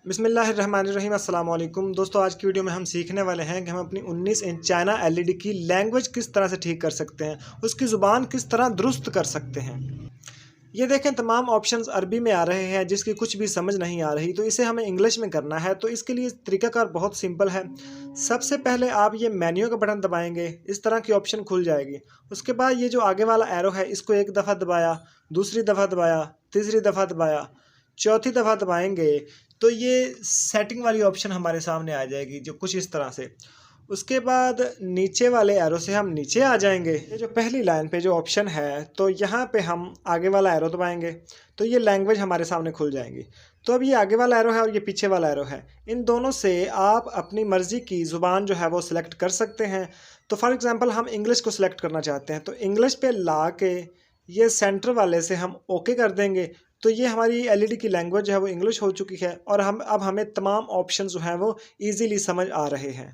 बिस्मिल्लाहिर्रहमानिर्रहीम अस्सलाम वालेकुम दोस्तों, आज की वीडियो में हम सीखने वाले हैं कि हम अपनी 19 इंच चाइना एलईडी की लैंग्वेज किस तरह से ठीक कर सकते हैं, उसकी ज़ुबान किस तरह दुरुस्त कर सकते हैं। ये देखें, तमाम ऑप्शंस अरबी में आ रहे हैं जिसकी कुछ भी समझ नहीं आ रही, तो इसे हमें इंग्लिश में करना है। तो इसके लिए तरीकाकार बहुत सिंपल है। सबसे पहले आप ये मेन्यू का बटन दबाएंगे, इस तरह की ऑप्शन खुल जाएगी। उसके बाद ये जो आगे वाला एरो है, इसको एक दफ़ा दबाया, दूसरी दफ़ा दबाया, तीसरी दफ़ा दबाया, चौथी दफ़ा दबाएंगे तो ये सेटिंग वाली ऑप्शन हमारे सामने आ जाएगी, जो कुछ इस तरह से। उसके बाद नीचे वाले एरो से हम नीचे आ जाएंगे। ये जो पहली लाइन पे जो ऑप्शन है, तो यहाँ पे हम आगे वाला एरो दबाएंगे तो ये लैंग्वेज हमारे सामने खुल जाएंगी। तो अब ये आगे वाला एरो है और ये पीछे वाला एरो है, इन दोनों से आप अपनी मर्ज़ी की ज़ुबान जो है वो सिलेक्ट कर सकते हैं। तो फॉर एग्ज़ाम्पल हम इंग्लिश को सिलेक्ट करना चाहते हैं, तो इंग्लिश पे ला के ये सेंटर वाले से हम ओके कर देंगे। तो ये हमारी एलईडी की लैंग्वेज जो है वो इंग्लिश हो चुकी है और अब हमें तमाम ऑप्शन जो हैं वो ईज़िली समझ आ रहे हैं।